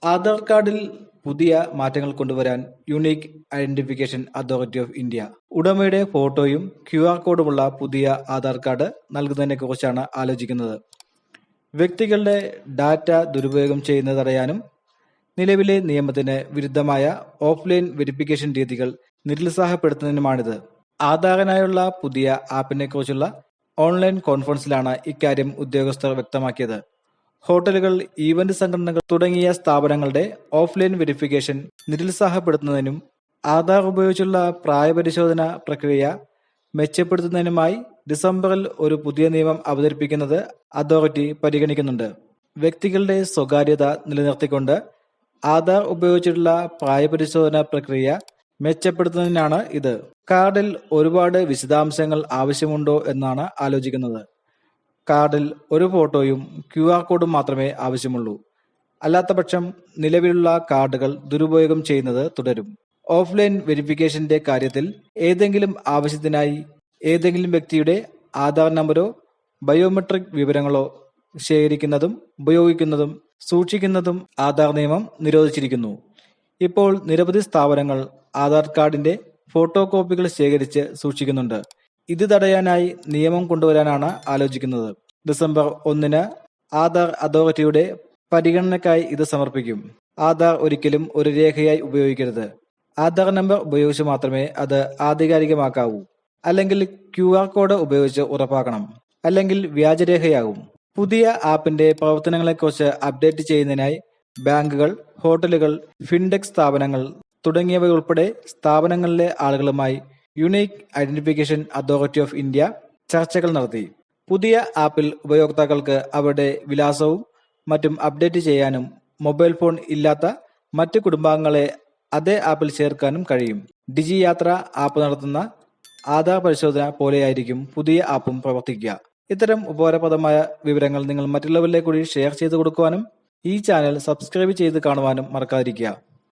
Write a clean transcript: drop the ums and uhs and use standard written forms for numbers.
ആധാർ കാർഡിൽ പുതിയ മാറ്റങ്ങൾ കൊണ്ടുവരാൻ unique identification authority of India ഉടമയുടെ ഫോട്ടോയും QR കോഡുമുള്ള പുതിയ ആധാർ കാർഡ് നൽകുന്നതിനെക്കുറിച്ചാണ് ആലോചിക്കുന്നത്. വ്യക്തികളുടെ ഡാറ്റ ദുരുപയോഗം ചെയ്യുന്നത് തടയാനും നിലവിലെ നിയമത്തിന് വിരുദ്ധമായ ഓഫ്ലൈൻ വെരിഫിക്കേഷൻ രീതികൾ നിരുത്സാഹപ്പെടുത്തുന്നതിനുമാണിത്. ആധാറിനായുള്ള പുതിയ ആപ്പിനെക്കുറിച്ചുള്ള ഓൺലൈൻ കോൺഫറൻസിലാണ് ഇക്കാര്യം ഉദ്യോഗസ്ഥർ വ്യക്തമാക്കിയത്. ഹോട്ടലുകൾ, ഈവന്റ് സംഘടനകൾ തുടങ്ങിയ സ്ഥാപനങ്ങളുടെ ഓഫ്ലൈൻ വെരിഫിക്കേഷൻ നിരുത്സാഹപ്പെടുത്തുന്നതിനും ആധാർ ഉപയോഗിച്ചുള്ള പ്രായപരിശോധന പ്രക്രിയ മെച്ചപ്പെടുത്തുന്നതിനുമായി ഡിസംബറിൽ ഒരു പുതിയ നിയമം അവതരിപ്പിക്കുന്നത് അതോറിറ്റി പരിഗണിക്കുന്നുണ്ട്. വ്യക്തികളുടെ സ്വകാര്യത നിലനിർത്തിക്കൊണ്ട് ആധാർ ഉപയോഗിച്ചുള്ള പ്രായപരിശോധന പ്രക്രിയ മെച്ചപ്പെടുത്തുന്നതിനാണ് ഇത്. കാർഡിൽ ഒരുപാട് വിശദാംശങ്ങൾ ആവശ്യമുണ്ടോ എന്നാണ് ആലോചിക്കുന്നത്. കാർഡിൽ ഒരു ഫോട്ടോയും QR കോഡും മാത്രമേ ആവശ്യമുള്ളൂ. അല്ലാത്തപക്ഷം നിലവിലുള്ള കാർഡുകൾ ദുരുപയോഗം ചെയ്യുന്നത് തുടരും. ഓഫ്ലൈൻ വെരിഫിക്കേഷന്റെ കാര്യത്തിൽ ഏതെങ്കിലും ആവശ്യത്തിനായി ഏതെങ്കിലും വ്യക്തിയുടെ ആധാർ നമ്പരോ ബയോമെട്രിക് വിവരങ്ങളോ ശേഖരിക്കുന്നതും ഉപയോഗിക്കുന്നതും സൂക്ഷിക്കുന്നതും ആധാർ നിയമം നിരോധിച്ചിരിക്കുന്നു. ഇപ്പോൾ നിരവധി സ്ഥാപനങ്ങൾ ആധാർ കാർഡിന്റെ ഫോട്ടോ കോപ്പികൾ ശേഖരിച്ച് സൂക്ഷിക്കുന്നുണ്ട്. ഇത് തടയാനായി നിയമം കൊണ്ടുവരാനാണ് ആലോചിക്കുന്നത്. ഡിസംബർ 1 ആധാർ അതോറിറ്റിയുടെ പരിഗണനയ്ക്കായി ഇത് സമർപ്പിക്കും. ആധാർ ഒരിക്കലും ഒരു രേഖയായി ഉപയോഗിക്കരുത്. ആധാർ നമ്പർ ഉപയോഗിച്ച് മാത്രമേ അത് ആധികാരികമാക്കാവൂ. അല്ലെങ്കിൽ QR കോഡ് ഉപയോഗിച്ച് ഉറപ്പാക്കണം. അല്ലെങ്കിൽ വ്യാജരേഖയാകും. പുതിയ ആപ്പിന്റെ പ്രവർത്തനങ്ങളെക്കുറിച്ച് അപ്ഡേറ്റ് ചെയ്യുന്നതിനായി ബാങ്കുകൾ, ഹോട്ടലുകൾ, ഫിൻടെക് സ്ഥാപനങ്ങൾ തുടങ്ങിയവയുൾപ്പെടെ സ്ഥാപനങ്ങളിലെ ആളുകളുമായി unique identification authority of India ചർച്ചകൾ നടത്തി. പുതിയ ആപ്പിൽ ഉപയോക്താക്കൾക്ക് അവരുടെ വിലാസവും മറ്റും അപ്ഡേറ്റ് ചെയ്യാനും മൊബൈൽ ഫോൺ ഇല്ലാത്ത മറ്റ് കുടുംബാംഗങ്ങളെ അതേ ആപ്പിൽ ചേർക്കാനും കഴിയും. ഡിജി യാത്ര ആപ്പ് നടത്തുന്ന ആധാർ പരിശോധന പോലെയായിരിക്കും പുതിയ ആപ്പും പ്രവർത്തിക്കുക. ഇത്തരം ഉപകാരപ്രദമായ വിവരങ്ങൾ നിങ്ങൾ മറ്റുള്ളവരിലേക്ക് കൂടി ഷെയർ ചെയ്തു കൊടുക്കുവാനും ഈ ചാനൽ സബ്സ്ക്രൈബ് ചെയ്ത് കാണുവാനും മറക്കാതിരിക്കുക.